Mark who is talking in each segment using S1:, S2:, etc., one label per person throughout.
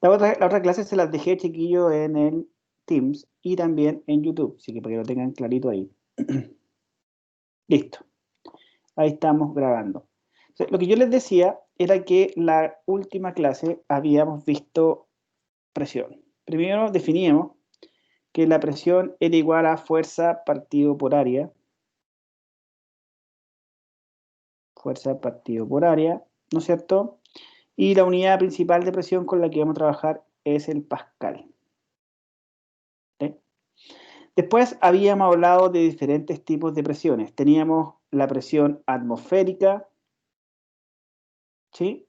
S1: La otra clase se las dejé, chiquillo, en el Teams y también en YouTube, así que para que lo tengan clarito ahí. Listo. Ahí estamos grabando. Lo que yo les decía era que la última clase habíamos visto presión. Primero definíamos que la presión era igual a fuerza partido por área. Fuerza partido por área, ¿no es cierto? Y la unidad principal de presión con la que vamos a trabajar es el pascal. ¿Sí? Después habíamos hablado de diferentes tipos de presiones. Teníamos la presión atmosférica, ¿sí?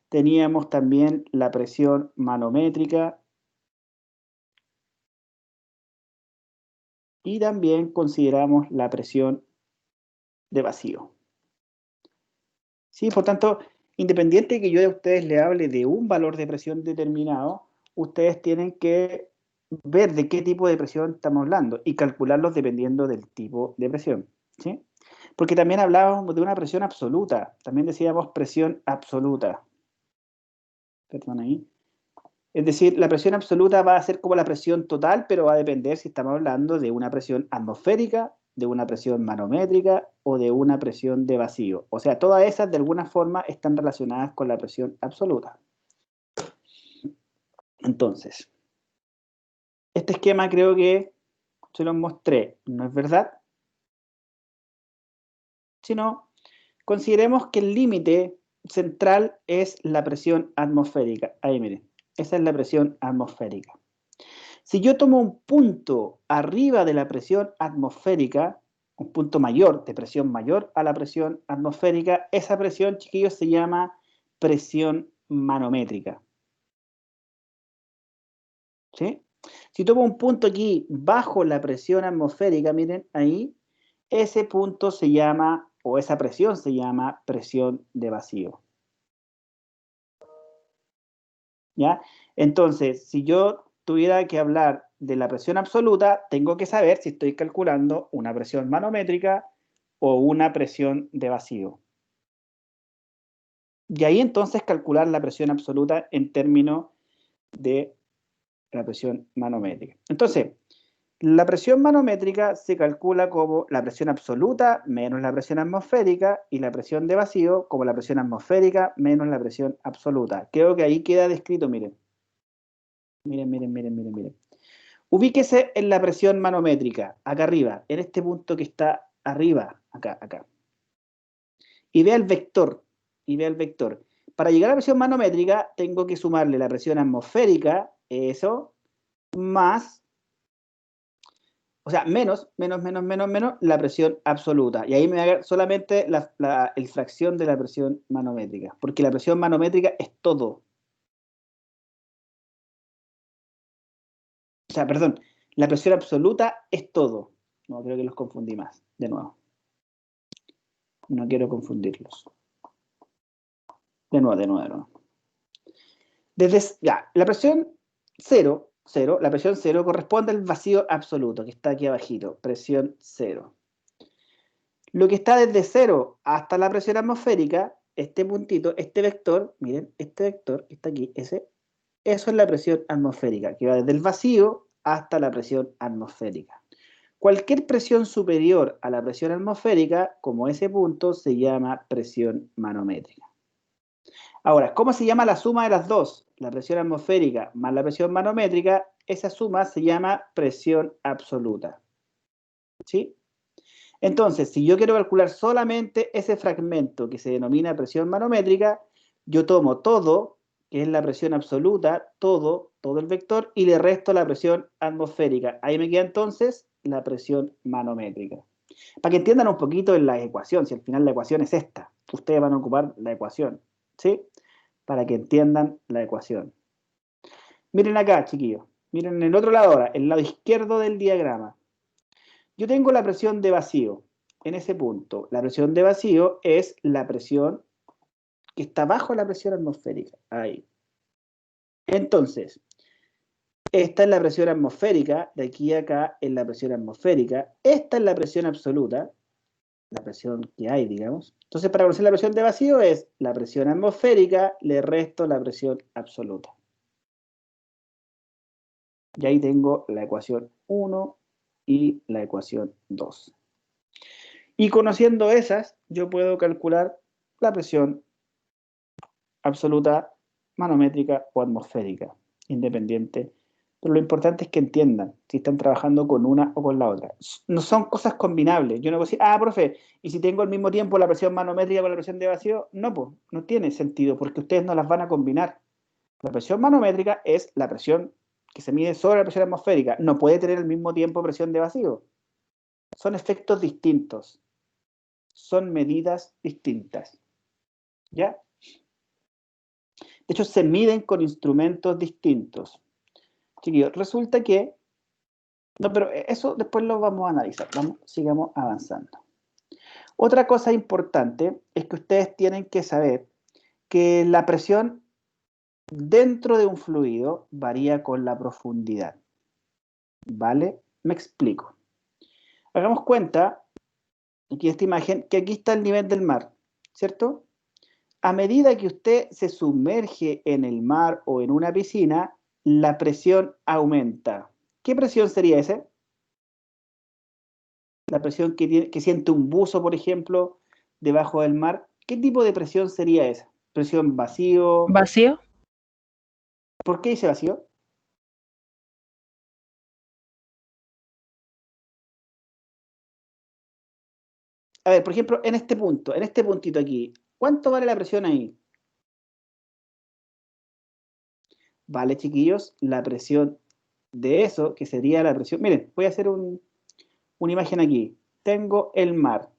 S1: Teníamos también la presión manométrica y también consideramos la presión de vacío. ¿Sí? Por tanto, independiente de que yo a ustedes les hable de un valor de presión determinado, ustedes tienen que ver de qué tipo de presión estamos hablando y calcularlos dependiendo del tipo de presión. ¿Sí? Porque también hablábamos de una presión absoluta, también decíamos presión absoluta. Perdón ahí. Es decir, la presión absoluta va a ser como la presión total, pero va a depender si estamos hablando de una presión atmosférica, de una presión manométrica o de una presión de vacío. O sea, todas esas de alguna forma están relacionadas con la presión absoluta. Entonces, este esquema creo que se los mostré, ¿no es verdad? Si no, consideremos que el límite central es la presión atmosférica. Ahí miren, esa es la presión atmosférica. Si yo tomo un punto arriba de la presión atmosférica, un punto mayor, de presión mayor a la presión atmosférica, esa presión, chiquillos, se llama presión manométrica. ¿Sí? Si tomo un punto aquí bajo la presión atmosférica, miren ahí, ese punto se llama, o esa presión se llama presión de vacío. ¿Ya? Entonces, si yo tuviera que hablar de la presión absoluta, tengo que saber si estoy calculando una presión manométrica o una presión de vacío. Y ahí entonces calcular la presión absoluta en términos de la presión manométrica. Entonces, la presión manométrica se calcula como la presión absoluta menos la presión atmosférica y la presión de vacío como la presión atmosférica menos la presión absoluta. Creo que ahí queda descrito, miren. Miren. Ubíquese en la presión manométrica, acá arriba, en este punto que está arriba, acá. Y vea el vector. Para llegar a la presión manométrica, tengo que sumarle la presión atmosférica, eso, más, o sea, menos, la presión absoluta. Y ahí me va a dar solamente el fracción de la presión manométrica, porque la presión manométrica es todo. O sea, perdón, la presión absoluta es todo. No, creo que los confundí más, de nuevo. No quiero confundirlos. De nuevo. Desde ya, la presión cero, la presión cero corresponde al vacío absoluto, que está aquí abajito, presión cero. Lo que está desde cero hasta la presión atmosférica, este puntito, este vector, miren, este vector que está aquí, eso es la presión atmosférica, que va desde el vacío hasta la presión atmosférica. Cualquier presión superior a la presión atmosférica, como ese punto, se llama presión manométrica. Ahora, ¿cómo se llama la suma de las dos? La presión atmosférica más la presión manométrica, esa suma se llama presión absoluta. ¿Sí? Entonces, si yo quiero calcular solamente ese fragmento que se denomina presión manométrica, yo tomo todo, que es la presión absoluta, todo el vector, y le resto la presión atmosférica. Ahí me queda entonces la presión manométrica. Para que entiendan un poquito en la ecuación, si al final la ecuación es esta, ustedes van a ocupar la ecuación, ¿sí? Para que entiendan la ecuación. Miren acá, chiquillos. Miren en el otro lado ahora, el lado izquierdo del diagrama. Yo tengo la presión de vacío en ese punto. La presión de vacío es la presión que está bajo la presión atmosférica. Ahí. Entonces, esta es la presión atmosférica, de aquí a acá es la presión atmosférica. Esta es la presión absoluta, la presión que hay, digamos. Entonces, para conocer la presión de vacío es la presión atmosférica, le resto la presión absoluta. Y ahí tengo la ecuación 1 y la ecuación 2. Y conociendo esas, yo puedo calcular la presión absoluta, manométrica o atmosférica, independiente. Pero lo importante es que entiendan si están trabajando con una o con la otra. No son cosas combinables. Yo no puedo decir, profe, ¿y si tengo al mismo tiempo la presión manométrica con la presión de vacío? No, pues, no tiene sentido, porque ustedes no las van a combinar. La presión manométrica es la presión que se mide sobre la presión atmosférica. No puede tener al mismo tiempo presión de vacío. Son efectos distintos. Son medidas distintas. ¿Ya? De hecho, se miden con instrumentos distintos. Chiquillos, resulta que... No, pero eso después lo vamos a analizar. Sigamos avanzando. Otra cosa importante es que ustedes tienen que saber que la presión dentro de un fluido varía con la profundidad. ¿Vale? Me explico. Hagamos cuenta, aquí esta imagen, que aquí está el nivel del mar, ¿cierto? A medida que usted se sumerge en el mar o en una piscina, la presión aumenta. ¿Qué presión sería esa? La presión que siente un buzo, por ejemplo, debajo del mar. ¿Qué tipo de presión sería esa? ¿Presión vacío?
S2: ¿Vacío?
S1: ¿Por qué dice vacío? A ver, por ejemplo, en este punto, en este puntito aquí, ¿cuánto vale la presión ahí? Vale, chiquillos, la presión de eso, que sería la presión... Miren, voy a hacer una imagen aquí. Tengo el mar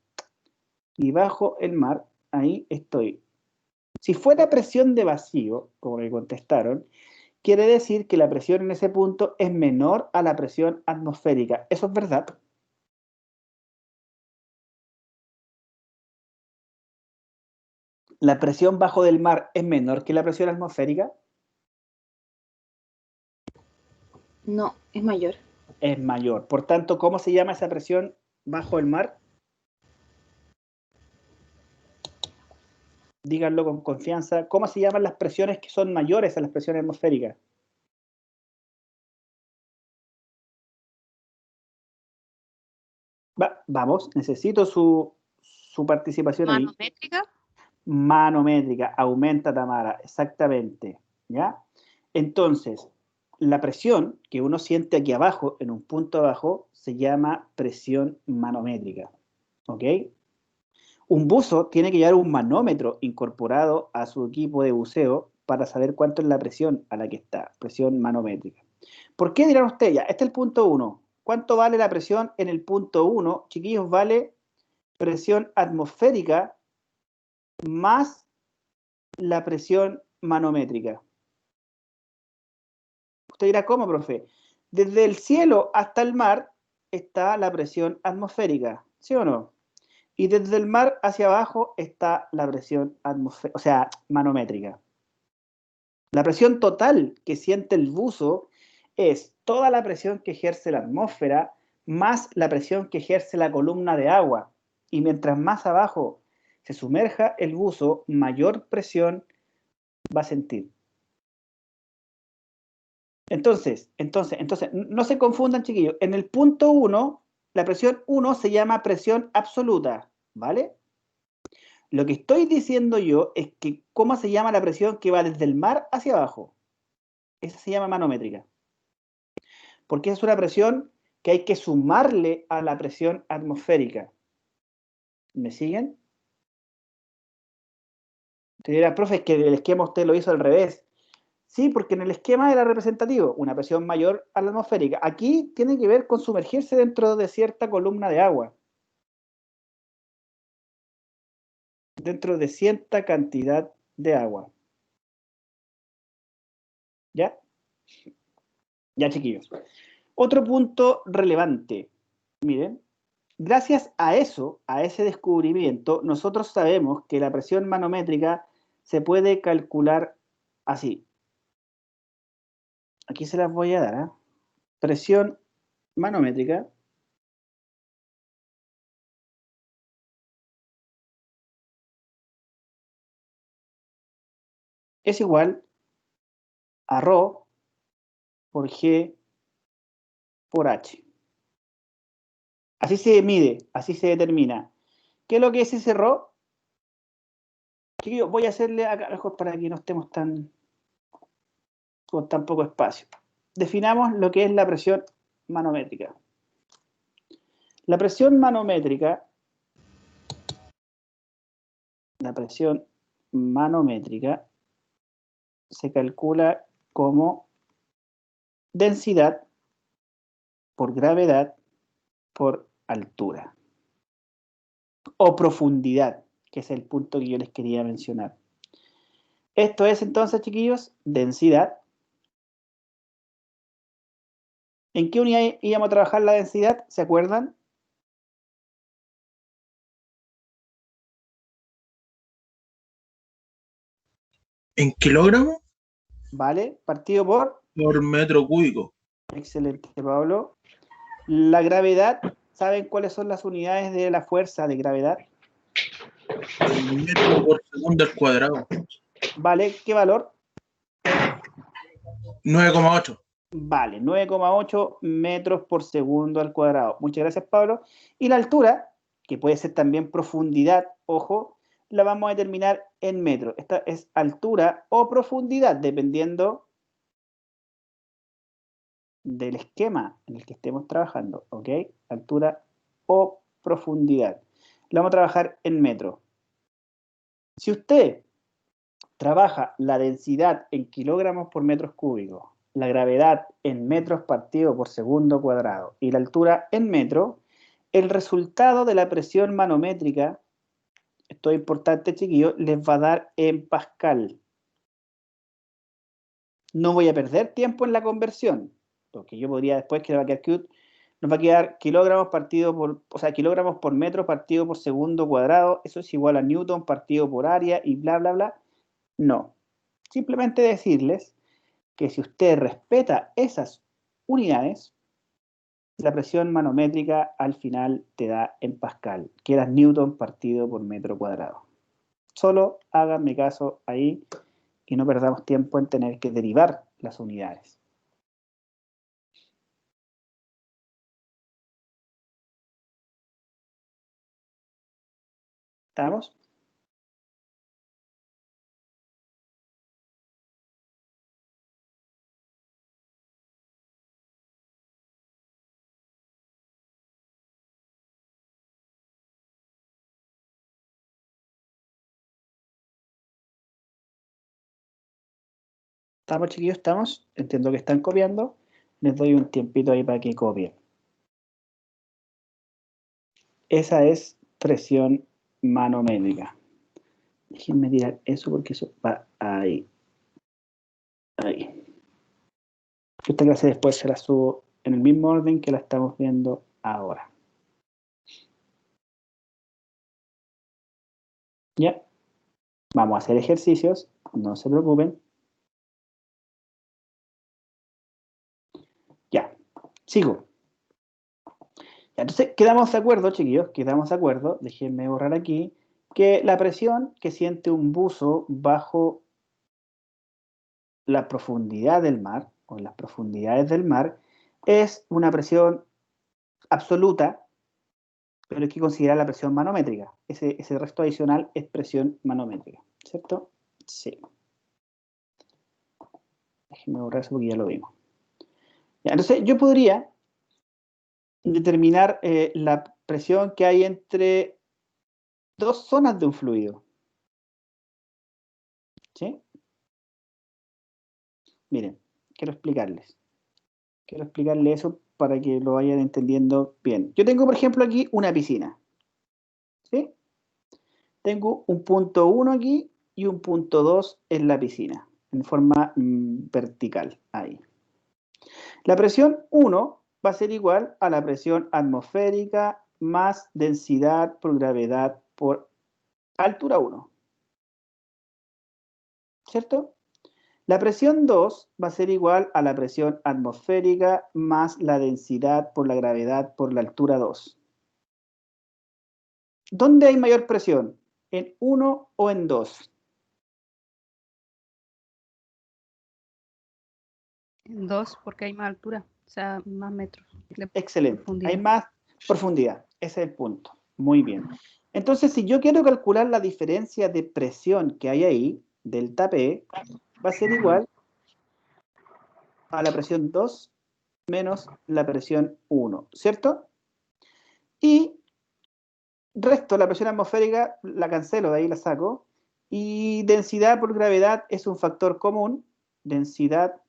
S1: y bajo el mar, ahí estoy. Si fuera presión de vacío, como me contestaron, quiere decir que la presión en ese punto es menor a la presión atmosférica. ¿Eso es verdad? ¿La presión bajo del mar es menor que la presión atmosférica?
S2: No, es mayor.
S1: Es mayor. Por tanto, ¿cómo se llama esa presión bajo el mar? Díganlo con confianza. ¿Cómo se llaman las presiones que son mayores a las presiones atmosféricas? Vamos, necesito su participación ahí.
S2: Manométrica.
S1: Manométrica, aumenta Tamara, exactamente. ¿Ya? Entonces, la presión que uno siente aquí abajo, en un punto abajo, se llama presión manométrica. ¿Ok? Un buzo tiene que llevar un manómetro incorporado a su equipo de buceo para saber cuánto es la presión a la que está, presión manométrica. ¿Por qué dirán ustedes ya? Este es el punto 1. ¿Cuánto vale la presión en el punto 1? Chiquillos, vale presión atmosférica más la presión manométrica. Usted dirá, ¿cómo, profe? Desde el cielo hasta el mar está la presión atmosférica, ¿sí o no? Y desde el mar hacia abajo está la presión atmosférica, o sea, manométrica. La presión total que siente el buzo es toda la presión que ejerce la atmósfera más la presión que ejerce la columna de agua. Y mientras más abajo se sumerja el buzo, mayor presión va a sentir. Entonces, no se confundan, chiquillos. En el punto 1, la presión 1 se llama presión absoluta, ¿vale? Lo que estoy diciendo yo es que, ¿cómo se llama la presión que va desde el mar hacia abajo? Esa se llama manométrica. Porque es una presión que hay que sumarle a la presión atmosférica. ¿Me siguen? Te dirá, profe, es que el esquema usted lo hizo al revés. Sí, porque en el esquema era representativo, una presión mayor a la atmosférica. Aquí tiene que ver con sumergirse dentro de cierta columna de agua. Dentro de cierta cantidad de agua. ¿Ya? Ya, chiquillos. Otro punto relevante. Miren, gracias a eso, a ese descubrimiento, nosotros sabemos que la presión manométrica se puede calcular así. Aquí se las voy a dar. Presión manométrica es igual a ρ por G por H. Así se mide, así se determina. ¿Qué es lo que es ese ρ? Chiquillos, voy a hacerle acá mejor para que no estemos con tan poco espacio. Definamos lo que es la presión manométrica. La presión manométrica se calcula como densidad por gravedad por altura. O profundidad, que es el punto que yo les quería mencionar. Esto es entonces, chiquillos, densidad. ¿En qué unidad íbamos a trabajar la densidad? ¿Se acuerdan?
S3: ¿En kilogramos?
S1: ¿Vale? Partido por...
S3: Por metro cúbico.
S1: Excelente, Pablo. La gravedad, ¿saben cuáles son las unidades de la fuerza de gravedad?
S3: El metro por segundo al cuadrado.
S1: ¿Vale? ¿Qué valor?
S3: 9,8.
S1: Vale, 9,8 metros por segundo al cuadrado. Muchas gracias, Pablo. Y la altura, que puede ser también profundidad, ojo, la vamos a determinar en metros. Esta es altura o profundidad, dependiendo del esquema en el que estemos trabajando, ¿ok? Altura o profundidad. La vamos a trabajar en metros. Si usted trabaja la densidad en kilogramos por metros cúbicos, la gravedad en metros partido por segundo cuadrado y la altura en metro, el resultado de la presión manométrica, esto es importante, chiquillos, les va a dar en pascal. No voy a perder tiempo en la conversión, porque yo podría después que nos va a quedar kilogramos partido por, o sea, kilogramos por metro partido por segundo cuadrado, eso es igual a newton partido por área y bla, bla, bla. No. Simplemente decirles que si usted respeta esas unidades, la presión manométrica al final te da en pascal, que era newton partido por metro cuadrado. Solo háganme caso ahí y no perdamos tiempo en tener que derivar las unidades. ¿Estamos? ¿Estamos, chiquillos? ¿Estamos? Entiendo que están copiando. Les doy un tiempito ahí para que copien. Esa es presión manométrica. Déjenme tirar eso porque eso va ahí. Ahí. Esta clase después se la subo en el mismo orden que la estamos viendo ahora. ¿Ya? Vamos a hacer ejercicios, no se preocupen. Ya, sigo. Ya, entonces, quedamos de acuerdo, chiquillos, quedamos de acuerdo, déjenme borrar aquí, que la presión que siente un buzo bajo la profundidad del mar, o en las profundidades del mar, es una presión absoluta, pero hay que considerar la presión manométrica. Ese resto adicional es presión manométrica, ¿cierto? Sí. Déjenme borrar eso porque ya lo vimos. Ya, entonces, yo podría determinar la presión que hay entre dos zonas de un fluido. ¿Sí? Miren, quiero explicarles. Quiero explicarles eso para que lo vayan entendiendo bien. Yo tengo, por ejemplo, aquí una piscina. ¿Sí? Tengo un punto 1 aquí y un punto 2 en la piscina, en forma vertical, ahí. La presión 1 va a ser igual a la presión atmosférica más densidad por gravedad por altura 1. ¿Cierto? La presión 2 va a ser igual a la presión atmosférica más la densidad por la gravedad por la altura 2. ¿Dónde hay mayor presión? ¿En 1 o en 2?
S2: En 2, porque hay más altura. O sea, más metros de
S1: Excelente.
S2: profundidad.
S1: Hay más profundidad. Ese es el punto. Muy bien. Entonces, si yo quiero calcular la diferencia de presión que hay ahí, delta P, va a ser igual a la presión 2 menos la presión 1, ¿cierto? Y resto, la presión atmosférica, la cancelo, de ahí la saco. Y densidad por gravedad es un factor común. Densidad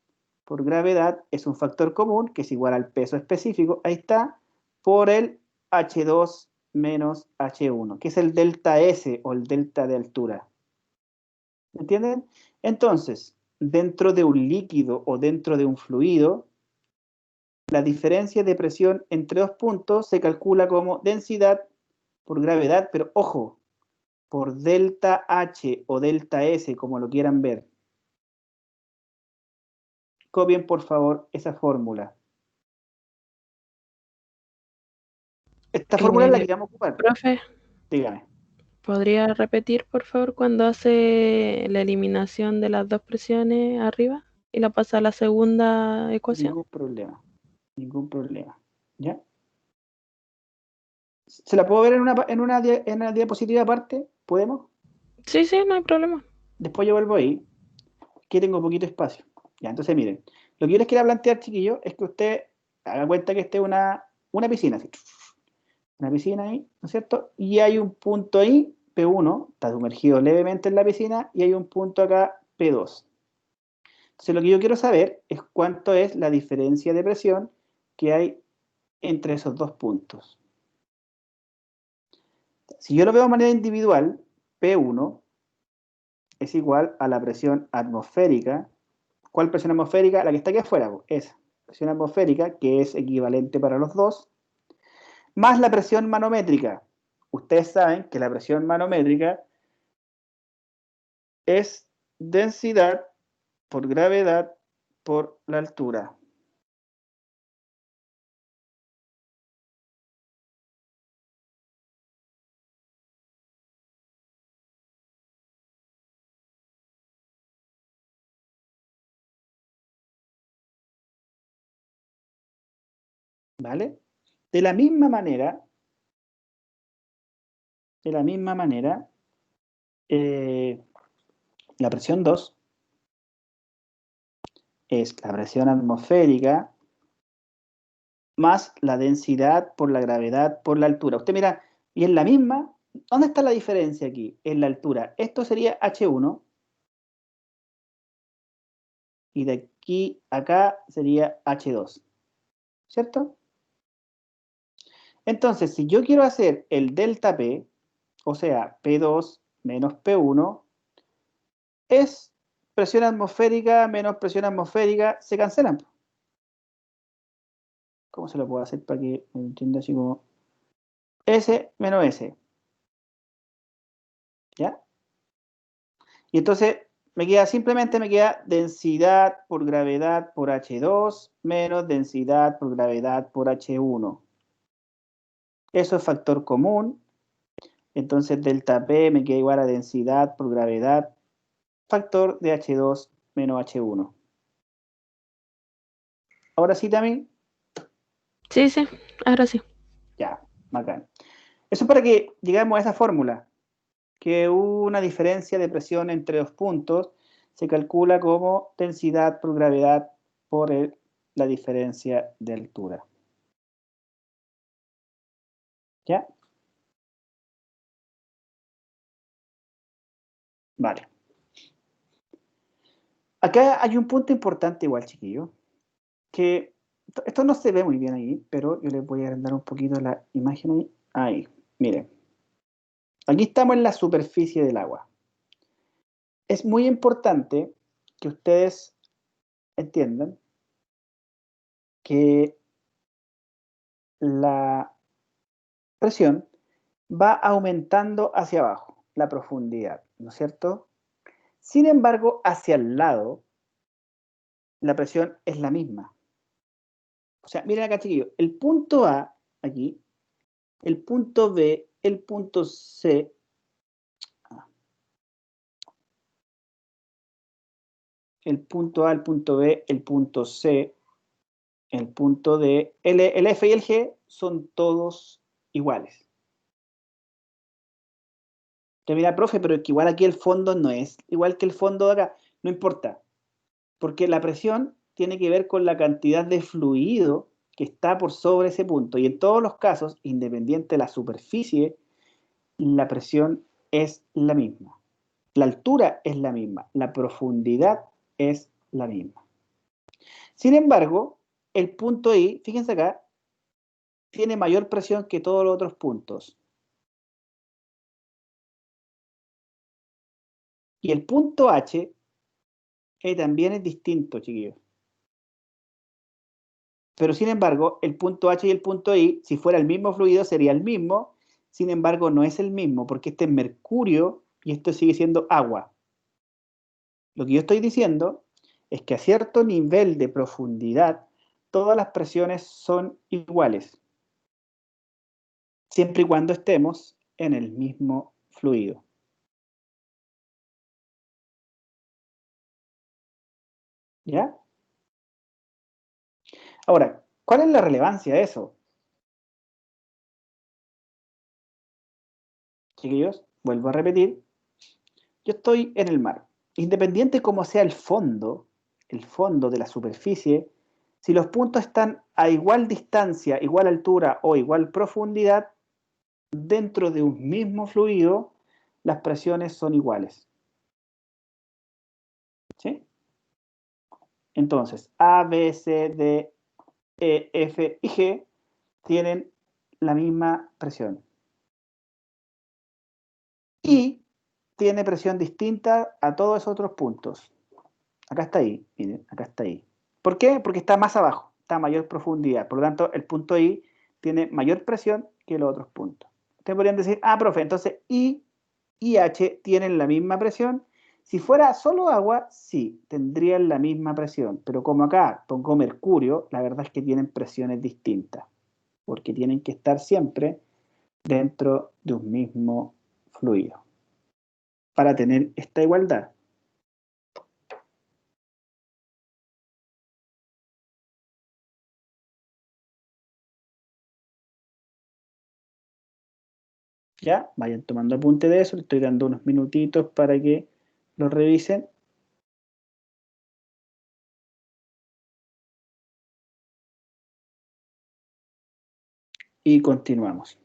S1: por gravedad es un factor común, que es igual al peso específico, ahí está, por el H2 menos H1, que es el delta S o el delta de altura. ¿Entienden? Entonces, dentro de un líquido o dentro de un fluido, la diferencia de presión entre dos puntos se calcula como densidad por gravedad, pero ojo, por delta H o delta S, como lo quieran ver. Copien, por favor, esa fórmula. Esta fórmula es la que vamos a ocupar.
S4: Profe,
S1: Dígame.
S4: ¿podría repetir, por favor, cuando hace la eliminación de las dos presiones arriba y la pasa a la segunda ecuación?
S1: Ningún problema. Ningún problema. ¿Ya? ¿Se la puedo ver en una diapositiva aparte? ¿Podemos?
S4: Sí, sí, no hay problema.
S1: Después yo vuelvo ahí, que tengo poquito espacio. Ya, entonces miren, lo que yo les quiero plantear, chiquillos, es que usted haga cuenta que esté una piscina, así. Una piscina ahí, ¿no es cierto? Y hay un punto ahí, P1, está sumergido levemente en la piscina, y hay un punto acá, P2. Entonces lo que yo quiero saber es cuánto es la diferencia de presión que hay entre esos dos puntos. Si yo lo veo de manera individual, P1 es igual a la presión atmosférica. ¿Cuál presión atmosférica? La que está aquí afuera, esa. Presión atmosférica, que es equivalente para los dos, más la presión manométrica. Ustedes saben que la presión manométrica es densidad por gravedad por la altura. ¿Vale? De la misma manera, la presión 2 es la presión atmosférica más la densidad por la gravedad por la altura. Usted mira, y es la misma. ¿Dónde está la diferencia aquí? En la altura. Esto sería H1 y de aquí a acá sería H2. ¿Cierto? Entonces, si yo quiero hacer el delta P, o sea, P2 menos P1, es presión atmosférica menos presión atmosférica, se cancelan. ¿Cómo se lo puedo hacer para que me entienda así como S menos S? ¿Ya? Y entonces simplemente me queda densidad por gravedad por H2 menos densidad por gravedad por H1. Eso es factor común. Entonces delta P me queda igual a densidad por gravedad factor de H2 menos H1. Ahora sí también.
S4: Sí, sí, ahora sí.
S1: Ya, bacán. Eso es para que llegamos a esa fórmula, que una diferencia de presión entre dos puntos se calcula como densidad por gravedad por la diferencia de altura. ¿Ya? Vale. Acá hay un punto importante igual, chiquillo, que esto no se ve muy bien ahí, pero yo les voy a agrandar un poquito la imagen ahí. Ahí, miren. Aquí estamos en la superficie del agua. Es muy importante que ustedes entiendan que la presión va aumentando hacia abajo, la profundidad, ¿no es cierto? Sin embargo, hacia el lado, la presión es la misma. O sea, miren acá, chiquillos, el punto A, aquí, el punto B, el punto C, el punto A, el punto B, el punto C, el punto D, el F y el G son todos iguales. Te mira, profe, pero es que igual aquí el fondo no es igual que el fondo de acá. No importa, porque la presión tiene que ver con la cantidad de fluido que está por sobre ese punto. Y en todos los casos, independiente de la superficie, la presión es la misma. La altura es la misma. La profundidad es la misma. Sin embargo, el punto I, fíjense acá, tiene mayor presión que todos los otros puntos. Y el punto H también es distinto, chiquillos. Pero sin embargo, el punto H y el punto I, si fuera el mismo fluido, sería el mismo. Sin embargo, no es el mismo, porque este es mercurio y esto sigue siendo agua. Lo que yo estoy diciendo es que a cierto nivel de profundidad, todas las presiones son iguales, siempre y cuando estemos en el mismo fluido. ¿Ya? Ahora, ¿cuál es la relevancia de eso? Chiquillos, vuelvo a repetir, yo estoy en el mar. Independiente como sea el fondo de la superficie, si los puntos están a igual distancia, igual altura o igual profundidad, dentro de un mismo fluido, las presiones son iguales. ¿Sí? Entonces, A, B, C, D, E, F y G tienen la misma presión. Y tiene presión distinta a todos esos otros puntos. Acá está I, miren, acá está I. ¿Por qué? Porque está más abajo, está a mayor profundidad. Por lo tanto, el punto I tiene mayor presión que los otros puntos. Ustedes podrían decir, ah, profe, entonces I y H tienen la misma presión. Si fuera solo agua, sí, tendrían la misma presión. Pero como acá pongo mercurio, la verdad es que tienen presiones distintas. Porque tienen que estar siempre dentro de un mismo fluido. Para tener esta igualdad. ¿Ya? Vayan tomando apunte de eso, les estoy dando unos minutitos para que lo revisen. Y continuamos.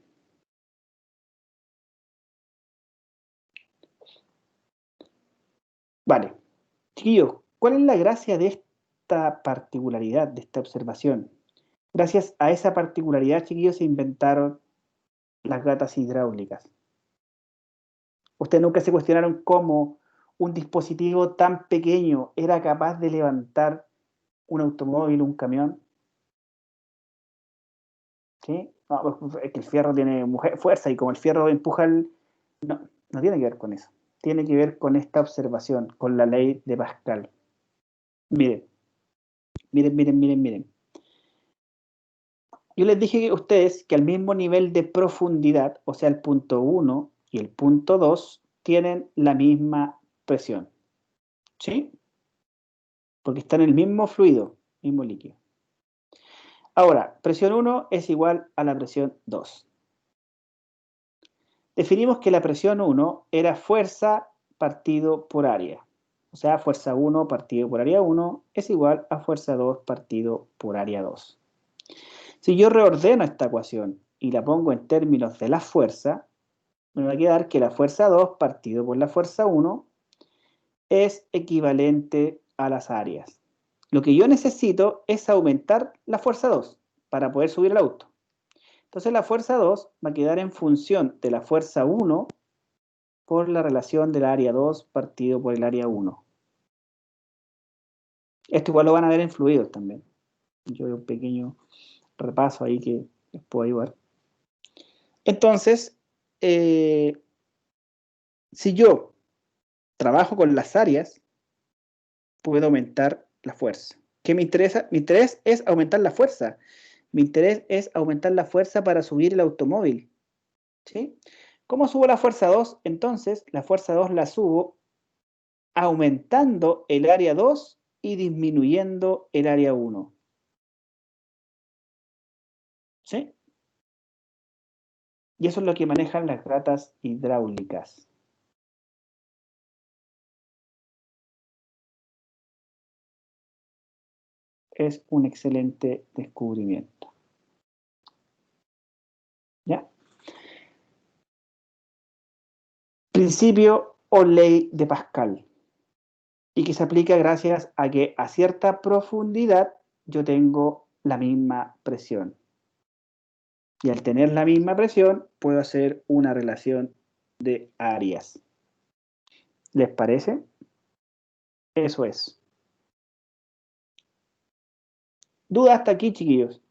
S1: Vale. Chiquillos, ¿cuál es la gracia de esta particularidad, de esta observación? Gracias a esa particularidad, chiquillos, se inventaron las gatas hidráulicas. ¿Ustedes nunca se cuestionaron cómo un dispositivo tan pequeño era capaz de levantar un automóvil, un camión? ¿Sí? No, es que el fierro tiene fuerza y como el fierro empuja el... No, no tiene que ver con eso. Tiene que ver con esta observación, con la ley de Pascal. Miren, miren. Yo les dije a ustedes que al mismo nivel de profundidad, o sea, el punto 1 y el punto 2, tienen la misma presión. ¿Sí? Porque están en el mismo fluido, mismo líquido. Ahora, presión 1 es igual a la presión 2. Definimos que la presión 1 era fuerza partido por área. O sea, fuerza 1 partido por área 1 es igual a fuerza 2 partido por área 2. Si yo reordeno esta ecuación y la pongo en términos de la fuerza, me va a quedar que la fuerza 2 partido por la fuerza 1 es equivalente a las áreas. Lo que yo necesito es aumentar la fuerza 2 para poder subir el auto. Entonces la fuerza 2 va a quedar en función de la fuerza 1 por la relación del área 2 partido por el área 1. Esto igual lo van a ver en fluidos también. Yo doy un pequeño repaso ahí que les puedo ayudar. Entonces, si yo trabajo con las áreas, puedo aumentar la fuerza. ¿Qué me interesa? Mi interés es aumentar la fuerza. Mi interés es aumentar la fuerza para subir el automóvil. ¿Sí? ¿Cómo subo la fuerza 2? Entonces, la fuerza 2 la subo aumentando el área 2 y disminuyendo el área 1. ¿Sí? Y eso es lo que manejan las ratas hidráulicas. Es un excelente descubrimiento. ¿Ya? Principio o ley de Pascal. Y que se aplica gracias a que a cierta profundidad yo tengo la misma presión. Y al tener la misma presión, puedo hacer una relación de áreas. ¿Les parece? Eso es. ¿Duda hasta aquí, chiquillos?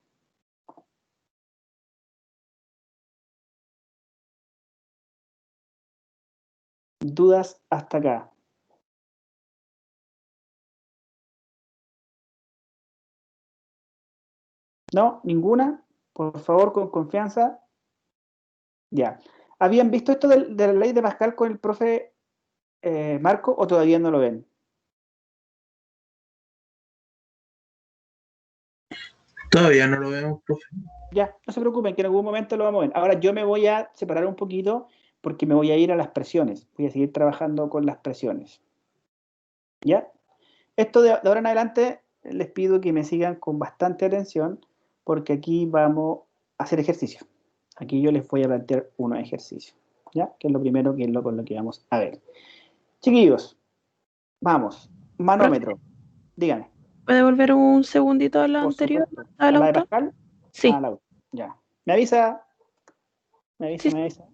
S1: ¿Dudas hasta acá? ¿No? ¿Ninguna? Por favor, con confianza. Ya. ¿Habían visto esto de la ley de Pascal con el profe Marco o todavía no lo ven?
S3: Todavía no lo vemos, profe.
S1: Ya, no se preocupen, que en algún momento lo vamos a ver. Ahora yo me voy a separar un poquito porque me voy a ir a las presiones. Voy a seguir trabajando con las presiones. ¿Ya? Esto de ahora en adelante les pido que me sigan con bastante atención porque aquí vamos a hacer ejercicio. Aquí yo les voy a plantear unos ejercicios. ¿Ya? Que es lo primero que es con lo que vamos a ver. Chiquillos, vamos. Manómetro. Díganme.
S4: ¿Puede volver un segundito a la
S1: Por
S4: anterior?
S1: supuesto.
S4: ¿Al
S1: ¿A la de
S4: auto?
S1: Pascal?
S4: Sí.
S1: A la auto. Ya. ¿Me avisa? ¿Me avisa?
S4: Sí.
S1: ¿Me avisa?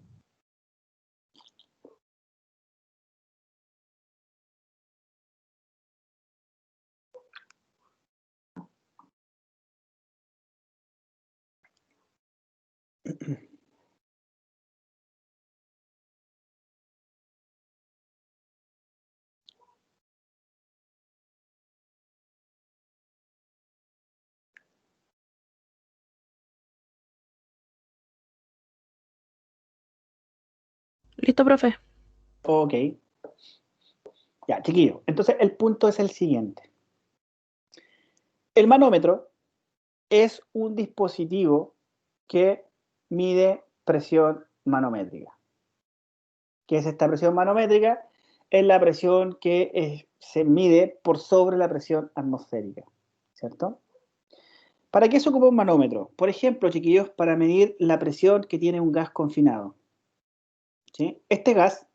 S4: Listo, profe.
S1: Ok. Ya, chiquillos. Entonces el punto es el siguiente. El manómetro es un dispositivo que mide presión manométrica. ¿Qué es esta presión manométrica? Es la presión que se mide por sobre la presión atmosférica, ¿cierto? ¿Para qué se ocupa un manómetro? Por ejemplo, chiquillos, para medir la presión que tiene un gas confinado. ¿Sí? Este gas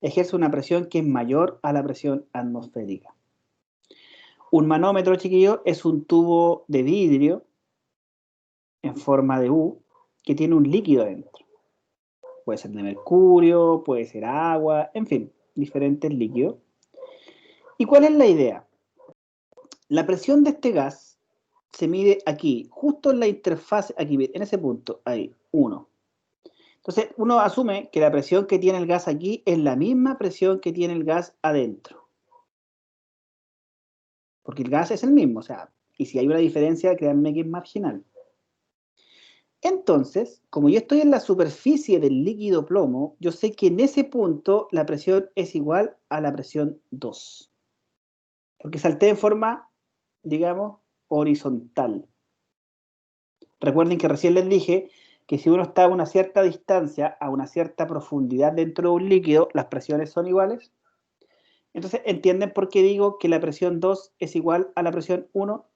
S1: ejerce una presión que es mayor a la presión atmosférica. Un manómetro, chiquillos, es un tubo de vidrio en forma de U que tiene un líquido dentro. Puede ser de mercurio, puede ser agua, en fin, diferentes líquidos. ¿Y cuál es la idea? La presión de este gas se mide aquí, justo en la interfaz, aquí, en ese punto, ahí, 1. Entonces, uno asume que la presión que tiene el gas aquí es la misma presión que tiene el gas adentro. Porque el gas es el mismo, o sea, y si hay una diferencia, créanme que es marginal. Entonces, como yo estoy en la superficie del líquido plomo, yo sé que en ese punto la presión es igual a la presión 2. Porque salté en forma, digamos, horizontal. Recuerden que recién les dije que si uno está a una cierta distancia, a una cierta profundidad dentro de un líquido, las presiones son iguales. Entonces, ¿entienden por qué digo que la presión 2 es igual a la presión 1?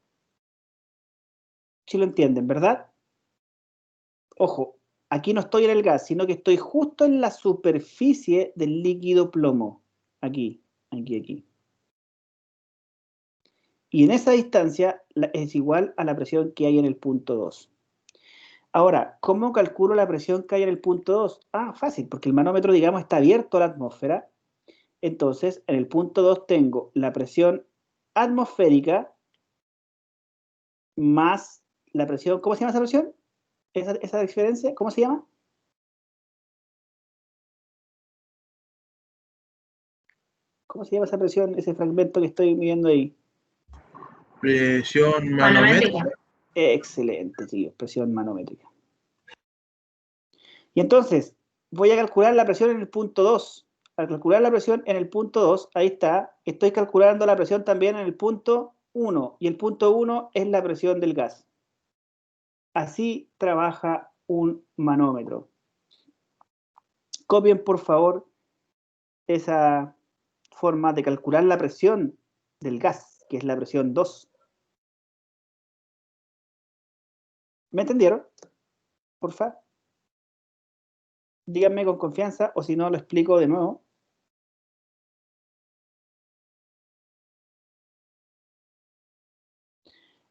S1: Sí lo entienden, ¿verdad? Ojo, aquí no estoy en el gas, sino que estoy justo en la superficie del líquido plomo. Aquí, aquí, aquí. Y en esa distancia es igual a la presión que hay en el punto 2. Ahora, ¿cómo calculo la presión que hay en el punto 2? Ah, fácil, porque el manómetro, digamos, está abierto a la atmósfera. Entonces, en el punto 2 tengo la presión atmosférica más la presión, ¿cómo se llama esa presión? ¿Esa diferencia? ¿Cómo se llama? ¿Cómo se llama esa presión, ese fragmento que estoy midiendo ahí?
S3: Presión manométrica.
S1: Excelente, chicos, presión manométrica. Y entonces, voy a calcular la presión en el punto 2. Al calcular la presión en el punto 2, ahí está, estoy calculando la presión también en el punto 1. Y el punto 1 es la presión del gas. así trabaja un manómetro. Copien, por favor, esa forma de calcular la presión del gas, que es la presión 2. ¿Me entendieron? Por favor. Díganme con confianza, o si no, lo explico de nuevo.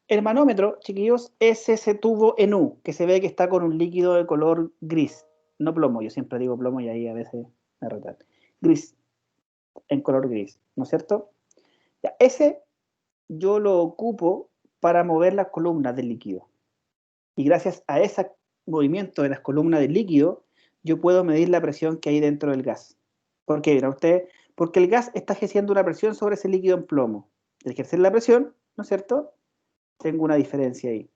S1: El manómetro, chiquillos, es ese tubo en U, que se ve que está con un líquido de color gris. No plomo, yo siempre digo plomo y ahí a veces me retan. Gris, en color gris, ¿no es cierto? Ya, ese yo lo ocupo para mover las columnas del líquido. Y gracias a ese movimiento de las columnas del líquido, yo puedo medir la presión que hay dentro del gas. ¿Por qué? Dirá usted, porque el gas está ejerciendo una presión sobre ese líquido en plomo. Al ejercer la presión, ¿no es cierto?, tengo una diferencia ahí.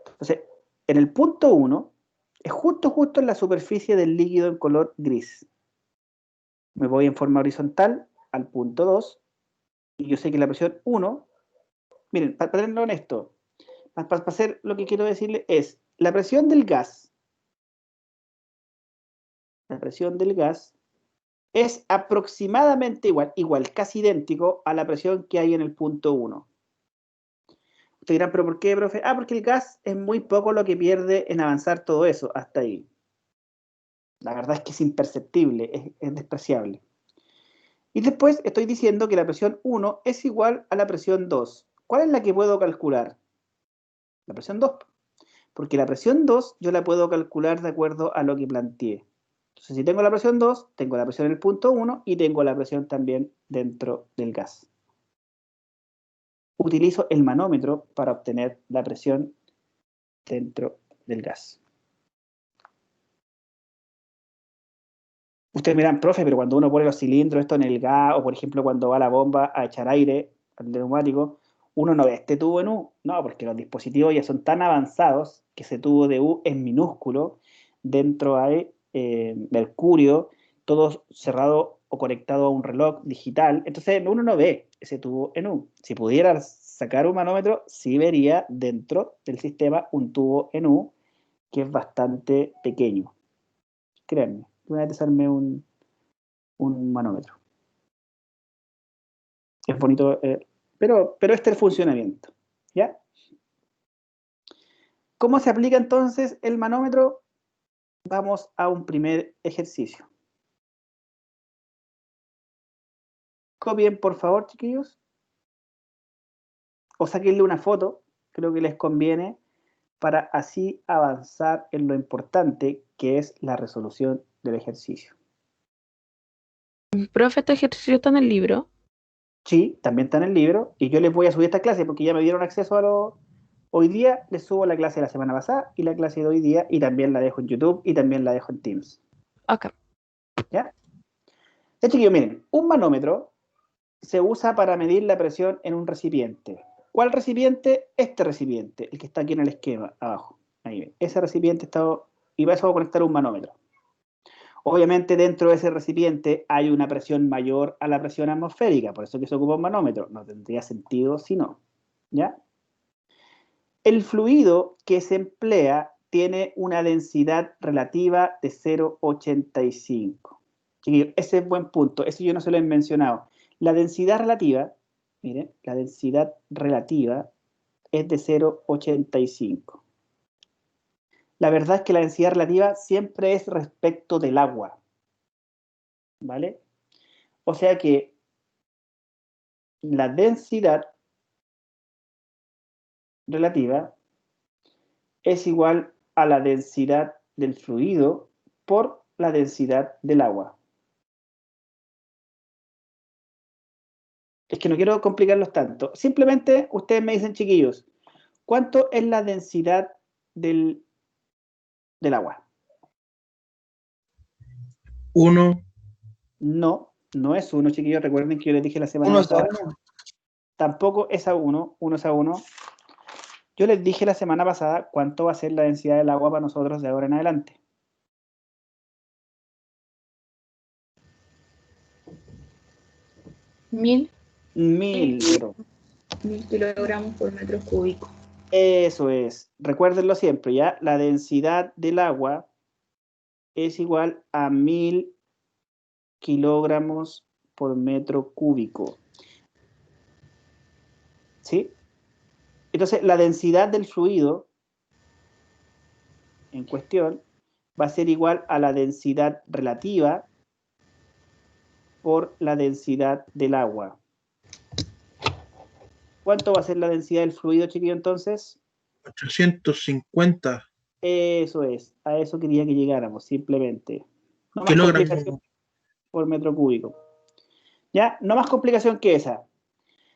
S1: Entonces, en el punto 1, es justo en la superficie del líquido en color gris. Me voy en forma horizontal al punto 2, y yo sé que la presión 1, miren, para tenerlo honesto, para hacer lo que quiero decirle es, la presión del gas es aproximadamente igual, casi idéntico a la presión que hay en el punto 1. Ustedes dirán, ¿pero por qué, profe? Porque el gas es muy poco lo que pierde en avanzar todo eso, hasta ahí. La verdad es que es imperceptible, es despreciable. Y después estoy diciendo que la presión 1 es igual a la presión 2. ¿Cuál es la que puedo calcular? La presión 2. Porque la presión 2 yo la puedo calcular de acuerdo a lo que planteé. Entonces, si tengo la presión 2, tengo la presión en el punto 1 y tengo la presión también dentro del gas. Utilizo el manómetro para obtener la presión dentro del gas. Ustedes miran, profe, pero cuando uno pone los cilindros, esto en el gas, o por ejemplo cuando va la bomba a echar aire al neumático, uno no ve este tubo en U. No, porque los dispositivos ya son tan avanzados que ese tubo de U es minúsculo. Dentro hay mercurio, todo cerrado o conectado a un reloj digital. Entonces uno no ve ese tubo en U. Si pudiera sacar un manómetro, sí vería dentro del sistema un tubo en U que es bastante pequeño. Créanme, voy a desarmar un manómetro. Es bonito, pero este es el funcionamiento. ¿Ya? ¿Cómo se aplica entonces el manómetro? Vamos a un primer ejercicio. Copien, por favor, chiquillos. O saquenle una foto, creo que les conviene, para así avanzar en lo importante que es la resolución del ejercicio.
S4: Profe, este ejercicio está en el libro.
S1: Sí, también está en el libro, y yo les voy a subir esta clase porque ya me dieron acceso a lo... Hoy día les subo la clase de la semana pasada y la clase de hoy día, y también la dejo en YouTube y también la dejo en Teams.
S4: Ok.
S1: ¿Ya? Ya, chiquillos, miren, un manómetro se usa para medir la presión en un recipiente. ¿Cuál recipiente? Este recipiente, el que está aquí en el esquema, abajo. Ahí ven. Ese recipiente está... Y para eso voy a conectar un manómetro. Obviamente dentro de ese recipiente hay una presión mayor a la presión atmosférica, por eso que se ocupa un manómetro. No tendría sentido si no. ¿Ya? El fluido que se emplea tiene una densidad relativa de 0,85. Ese es buen punto, eso yo no se lo he mencionado. La densidad relativa, miren, la densidad relativa es de 0,85. La verdad es que la densidad relativa siempre es respecto del agua, ¿vale? O sea que la densidad relativa es igual a la densidad del fluido por la densidad del agua. Es que no quiero complicarlos tanto. Simplemente ustedes me dicen, chiquillos, ¿cuánto es la densidad del agua?
S3: 1.
S1: No, no es 1, chiquillos. Recuerden que yo les dije la semana
S3: 1 a
S1: pasada.
S3: 1.
S1: Tampoco es a 1, 1 es a 1. Yo les dije la semana pasada cuánto va a ser la densidad del agua para nosotros de ahora en adelante.
S2: 1000
S1: 1000, pero
S2: 1000 kilogramos por metro cúbico.
S1: Eso es. Recuérdenlo siempre, ¿ya? La densidad del agua es igual a 1000 kilogramos por metro cúbico. ¿Sí? Entonces, la densidad del fluido en cuestión va a ser igual a la densidad relativa por la densidad del agua. ¿Cuánto va a ser la densidad del fluido, chiquillo, entonces?
S3: 850
S1: Eso es. A eso quería que llegáramos, simplemente. No más
S3: kilogramos.
S1: complicación por metro cúbico. ¿Ya? No más complicación que esa.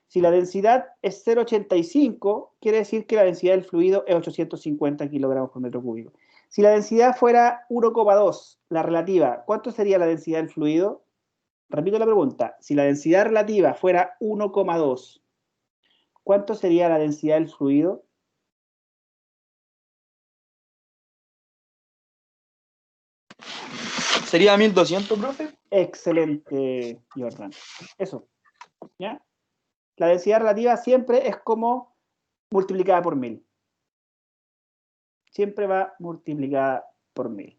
S1: Si la densidad es 0,85, quiere decir que la densidad del fluido es 850 kilogramos por metro cúbico. Si la densidad fuera 1,2, la relativa, ¿cuánto sería la densidad del fluido? Repito la pregunta. Si la densidad relativa fuera 1,2, ¿cuánto sería la densidad del fluido?
S5: ¿Sería 1200, profe?
S1: Excelente, Jordan. Eso. ¿Ya? La densidad relativa siempre es como multiplicada por 1000. Siempre va multiplicada por 1000.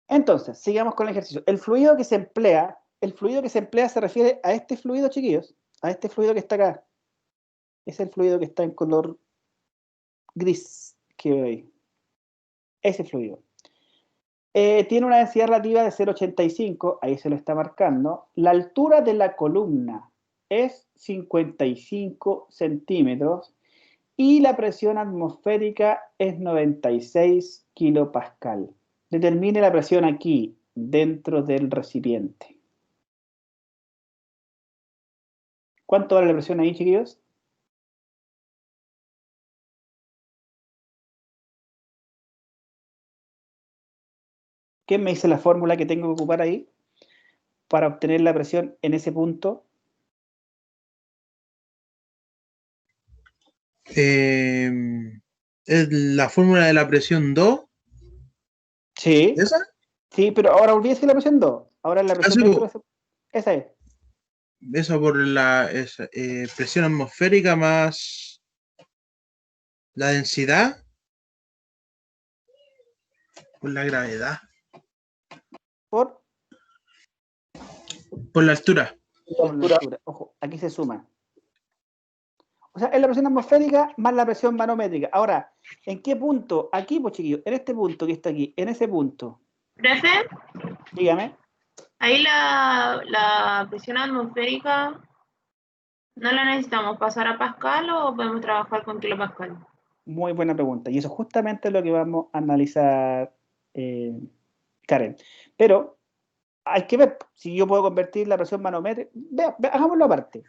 S1: Entonces, sigamos con el ejercicio. El fluido que se emplea se refiere a este fluido, chiquillos, a este fluido que está acá. Es el fluido que está en color gris que veo ahí. Ese fluido. Tiene una densidad relativa de 0,85, ahí se lo está marcando. La altura de la columna es 55 centímetros y la presión atmosférica es 96 kilopascal. Determine la presión aquí, dentro del recipiente. ¿Cuánto vale la presión ahí, chiquillos? ¿Quién me dice la fórmula que tengo que ocupar ahí para obtener la presión en ese punto?
S3: ¿Es la fórmula de la presión 2?
S1: Sí,
S3: ¿Esa?
S1: sí, pero ahora olvídese la presión 2. Ahora la presión
S3: Eso,
S1: dentro de esa es.
S3: eso por la presión atmosférica más la densidad por la gravedad,
S1: Por
S3: por la altura.
S1: la altura. Ojo, aquí se suma. O sea, es la presión atmosférica más la presión manométrica. Ahora, ¿en qué punto? Aquí, pues chiquillos, en este punto que está aquí, en ese punto.
S6: Profe,
S1: Dígame.
S6: ahí la presión atmosférica, ¿no la necesitamos pasar a Pascal o podemos trabajar con kilopascal?
S1: Muy buena pregunta. Y eso es justamente lo que vamos a analizar, Karen. Pero hay que ver si yo puedo convertir la presión manométrica. Hagámoslo aparte.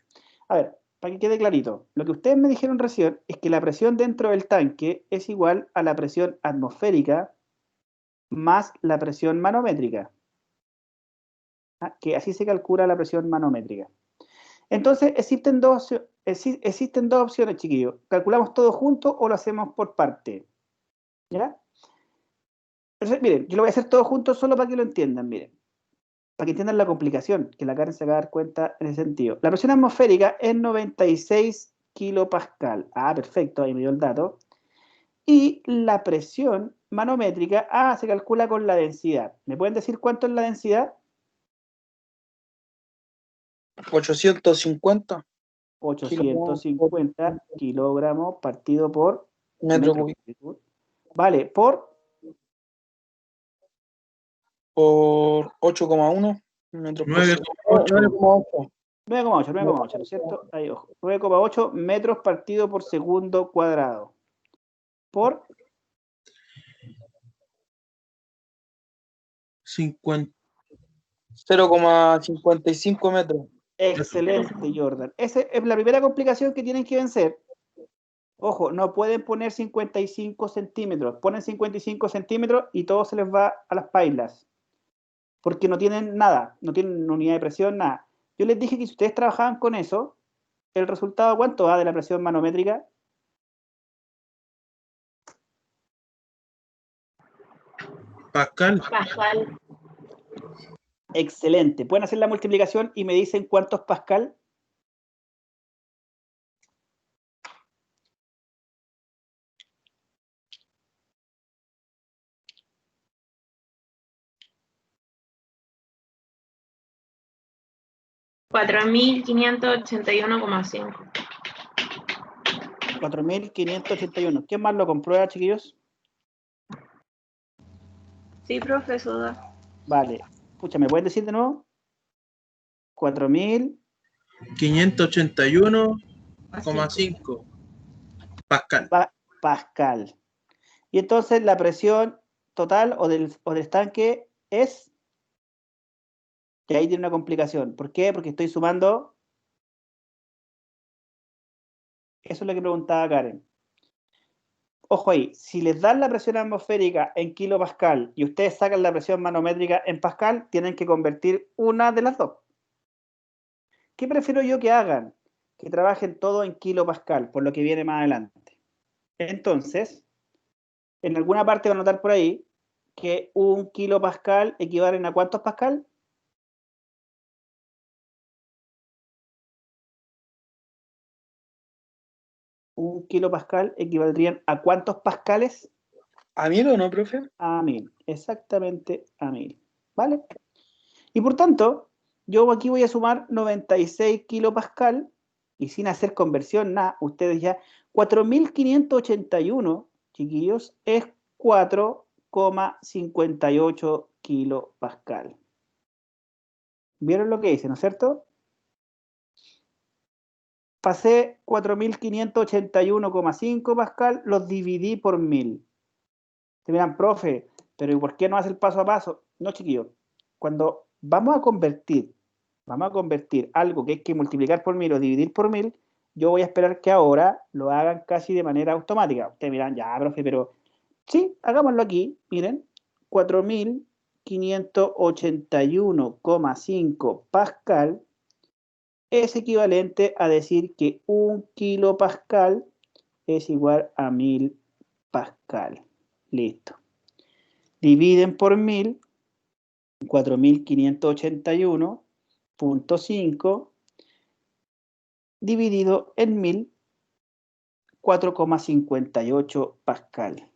S1: A ver, para que quede clarito. Lo que ustedes me dijeron recién es que la presión dentro del tanque es igual a la presión atmosférica más la presión manométrica. Que así se calcula la presión manométrica. Entonces, existen dos opciones, chiquillos. ¿Calculamos todo junto o lo hacemos por parte? ¿Ya? Entonces, miren, yo lo voy a hacer todo junto solo para que lo entiendan, miren. Para que entiendan la complicación, que la Karen se va a dar cuenta en ese sentido. La presión atmosférica es 96 kilopascal. Ah, perfecto, ahí me dio el dato. Y la presión manométrica, se calcula con la densidad. ¿Me pueden decir cuánto es la densidad?
S5: 850
S1: 850 kilogramos partido por
S5: metro
S1: metro
S5: cúbico
S1: cúbico. Vale, por
S5: 8,1 metros por
S3: 9,8.
S5: 9,8.
S1: 9,8, ¿no es cierto? Ahí, ojo. 9,8 metros partido por segundo cuadrado. Por
S5: 0,55 metros.
S1: excelente, Jordan. Esa es la primera complicación que tienen que vencer. Ojo, no pueden poner 55 centímetros. Ponen 55 centímetros y todo se les va a las pailas. Porque no tienen nada, no tienen unidad de presión, nada. Yo les dije que si ustedes trabajaban con eso, el resultado, ¿cuánto da de la presión manométrica?
S3: Pascal.
S6: Pascal.
S1: Excelente. Pueden hacer la multiplicación y me dicen cuántos pascal.
S6: 4.581,5.
S1: 4.581. ¿Quién más lo comprueba, chiquillos?
S2: Sí, profe, eso da.
S1: Vale. Pucha, ¿me pueden decir de nuevo? 4.000
S3: 581,5 Pascal.
S1: Pascal. Y entonces la presión total o del estanque es... Que ahí tiene una complicación. ¿Por qué? Porque estoy sumando... Eso es lo que preguntaba Karen. Ojo ahí, si les dan la presión atmosférica en kilopascal y ustedes sacan la presión manométrica en pascal, tienen que convertir una de las dos. ¿Qué prefiero yo que hagan? Que trabajen todo en kilopascal, por lo que viene más adelante. Entonces, en alguna parte van a notar por ahí que 1 kilopascal equivalen a ¿cuántos pascal? ¿1 kilopascal equivaldrían a cuántos pascales?
S5: ¿A 1000 o no, profe?
S1: A 1000, exactamente a 1000, ¿vale? Y por tanto, yo aquí voy a sumar 96 kilopascal y sin hacer conversión, nada, ustedes ya, 4.581, chiquillos, es 4,58 kilopascal. ¿Vieron lo que hice, no es cierto? Pasé 4.581,5 pascal, los dividí por 1000. Te miran, profe, pero ¿y por qué no hace el paso a paso? No, chiquillos, cuando vamos a convertir algo que hay que multiplicar por 1000 o dividir por 1000, yo voy a esperar que ahora lo hagan casi de manera automática. Ustedes miran, ya, profe, pero sí, hagámoslo aquí, miren, 4.581,5 pascal es equivalente a decir que 1 kilopascal es igual a 1000 pascal. Listo. Dividen por 1000, 4.581,5 dividido en 1000, 4,58 pascal.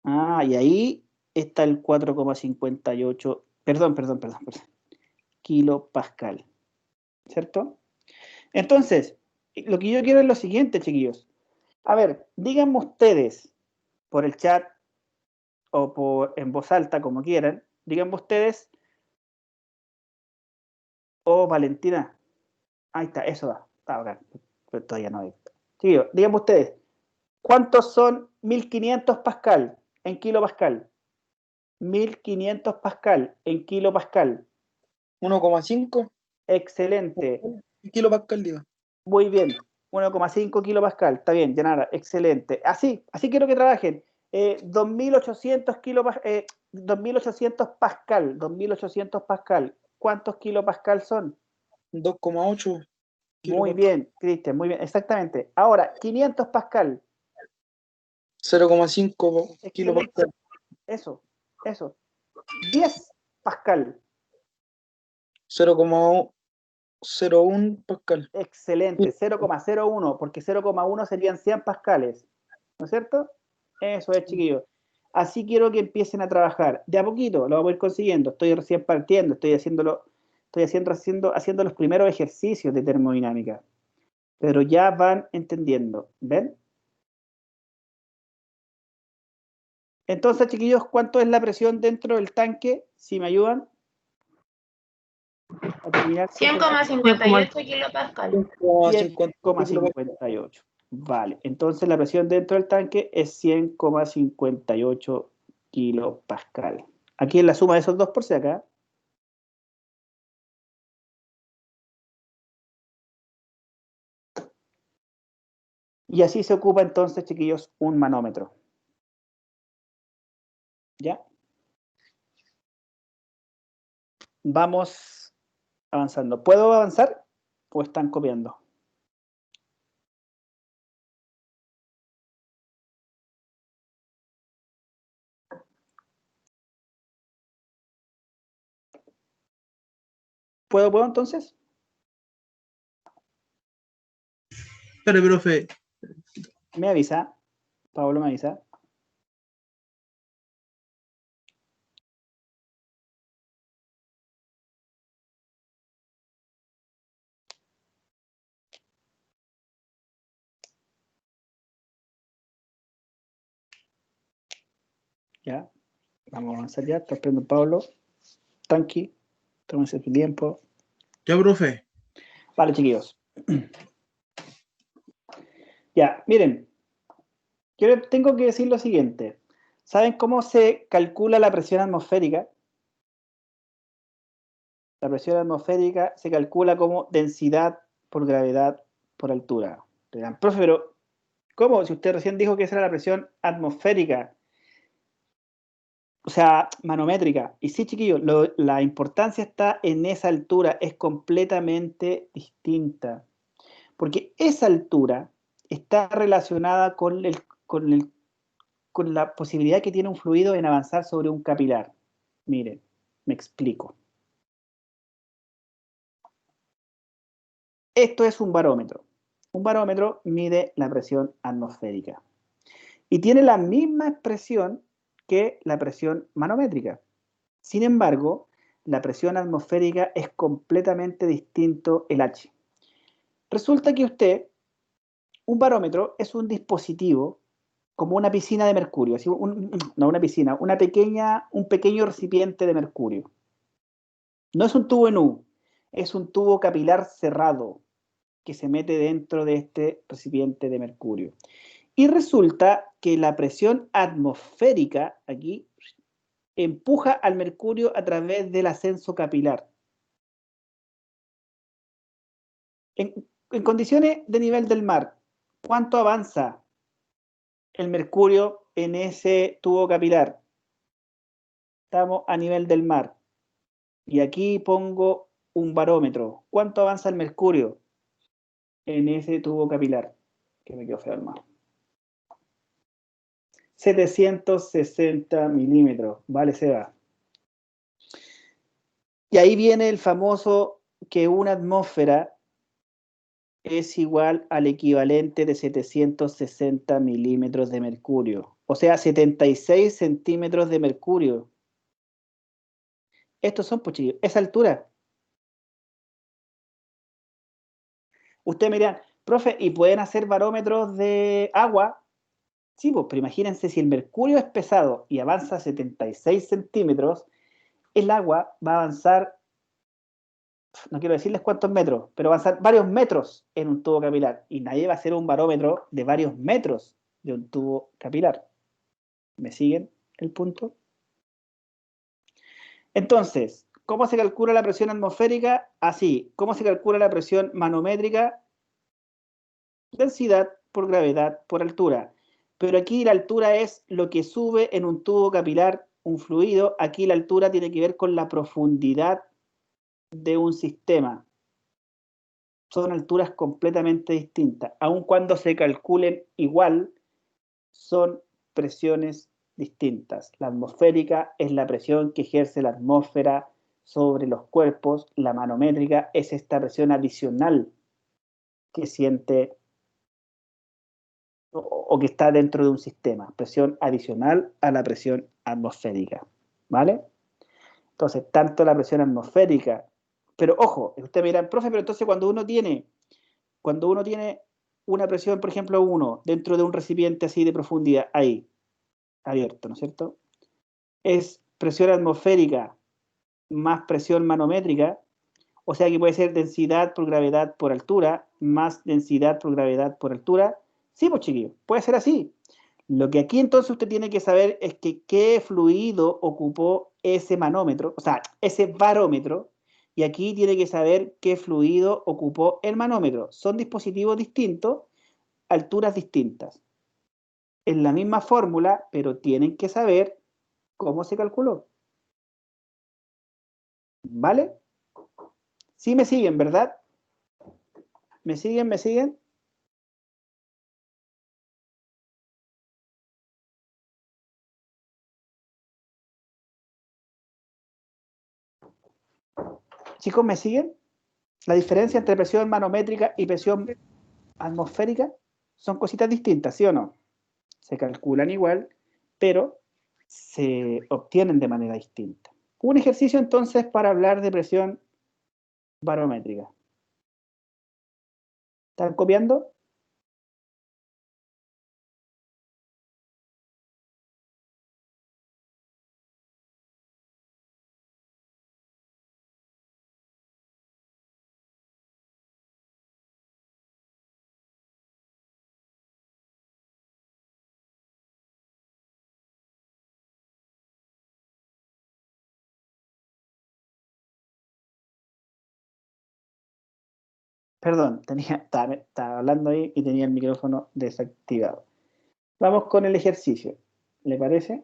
S1: Ah, y ahí está el 4,58, perdón, kilopascal, ¿cierto? Entonces, lo que yo quiero es lo siguiente, chiquillos. A ver, díganme ustedes por el chat o en voz alta, como quieran, díganme ustedes, Valentina, ahí está, eso da, está bacán, pero todavía no hay. Chiquillos, díganme ustedes, ¿cuántos son 1500 pascal en kilopascal? 1500 pascal en kilopascal.
S5: 1,5
S1: Excelente.
S5: kilopascal, digo.
S1: Muy bien. 1,5 kilopascal. Está bien, Yanara. Excelente. Así quiero que trabajen. 2800 2800 pascal. 2800 pascal. ¿Cuántos kilopascal son?
S5: 2,8
S1: Muy
S5: kilopascal.
S1: bien, Cristian, muy bien. Exactamente. Ahora, 500 pascal.
S5: 0,5
S1: Excelente.
S5: kilopascal.
S1: Eso. 10 pascal.
S5: 0,01 pascal.
S1: Excelente. 0,01, porque 0,1 serían 100 pascales. ¿No es cierto? Eso es, chiquillos. Así quiero que empiecen a trabajar. De a poquito lo vamos a ir consiguiendo. Estoy recién partiendo, estoy haciendo los primeros ejercicios de termodinámica. Pero ya van entendiendo. ¿Ven? Entonces, chiquillos, ¿cuánto es la presión dentro del tanque? Si me ayudan. A terminar.
S6: 100,58 kilopascal.
S1: 100,58. Vale, entonces la presión dentro del tanque es 100,58 kilopascal. Aquí en la suma de esos dos por si acá. Y así se ocupa entonces, chiquillos, un manómetro. ¿Ya? Vamos avanzando. ¿Puedo avanzar o están copiando? ¿Puedo entonces?
S3: Pero, profe,
S1: Me avisa. Pablo me avisa. Ya, vamos a avanzar ya. Está esperando Pablo. Tranqui. Tómense su tiempo.
S3: Ya, profe.
S1: Vale, chiquillos. Ya, miren. Tengo que decir lo siguiente. ¿Saben cómo se calcula la presión atmosférica? La presión atmosférica se calcula como densidad por gravedad por altura. Te dirán, profe, pero ¿cómo? Si usted recién dijo que esa era la presión atmosférica, o sea, manométrica. Y sí, chiquillos, la importancia está en esa altura, es completamente distinta. Porque esa altura está relacionada con la posibilidad que tiene un fluido en avanzar sobre un capilar. Miren, me explico. Esto es un barómetro. Un barómetro mide la presión atmosférica. Y tiene la misma expresión que la presión manométrica. Sin embargo, la presión atmosférica es completamente distinto el H. Resulta que un barómetro es un dispositivo como una piscina de mercurio, no una piscina, un pequeño recipiente de mercurio. No es un tubo en U, es un tubo capilar cerrado que se mete dentro de este recipiente de mercurio. Y resulta que la presión atmosférica aquí empuja al mercurio a través del ascenso capilar. En condiciones de nivel del mar, ¿cuánto avanza el mercurio en ese tubo capilar? Estamos a nivel del mar. Y aquí pongo un barómetro. ¿Cuánto avanza el mercurio en ese tubo capilar? Que me quedó feo el mar. 760 milímetros. Vale, Seba. Y ahí viene el famoso que una atmósfera es igual al equivalente de 760 milímetros de mercurio. O sea, 76 centímetros de mercurio. Estos son, pues, chicos, esa altura. Ustedes me dirán, profe, ¿y pueden hacer barómetros de agua? Sí, pues, pero imagínense si el mercurio es pesado y avanza 76 centímetros, el agua va a avanzar, no quiero decirles cuántos metros, pero va a avanzar varios metros en un tubo capilar. Y nadie va a hacer un barómetro de varios metros de un tubo capilar. ¿Me siguen el punto? Entonces, ¿cómo se calcula la presión atmosférica? Así. ¿Cómo se calcula la presión manométrica? Densidad por gravedad por altura. Pero aquí la altura es lo que sube en un tubo capilar un fluido. Aquí la altura tiene que ver con la profundidad de un sistema. Son alturas completamente distintas. Aun cuando se calculen igual, son presiones distintas. La atmosférica es la presión que ejerce la atmósfera sobre los cuerpos. La manométrica es esta presión adicional que siente o que está dentro de un sistema, presión adicional a la presión atmosférica, ¿vale? Entonces, tanto la presión atmosférica, pero ojo, usted me dirá, profe, pero entonces cuando uno tiene una presión, por ejemplo, 1 dentro de un recipiente así de profundidad, ahí, abierto, ¿no es cierto? Es presión atmosférica más presión manométrica, o sea que puede ser densidad por gravedad por altura, más densidad por gravedad por altura. Sí, pues chiquillos, puede ser así. Lo que aquí entonces usted tiene que saber es que qué fluido ocupó ese manómetro, o sea, ese barómetro, y aquí tiene que saber qué fluido ocupó el manómetro. Son dispositivos distintos, alturas distintas. Es la misma fórmula, pero tienen que saber cómo se calculó. ¿Vale? Sí me siguen, ¿verdad? ¿Me siguen? ¿Me siguen? Chicos, ¿me siguen? La diferencia entre presión manométrica y presión atmosférica son cositas distintas, ¿sí o no? Se calculan igual, pero se obtienen de manera distinta. Un ejercicio entonces para hablar de presión barométrica. ¿Están copiando? Perdón, estaba hablando ahí y tenía el micrófono desactivado. Vamos con el ejercicio. ¿Le parece?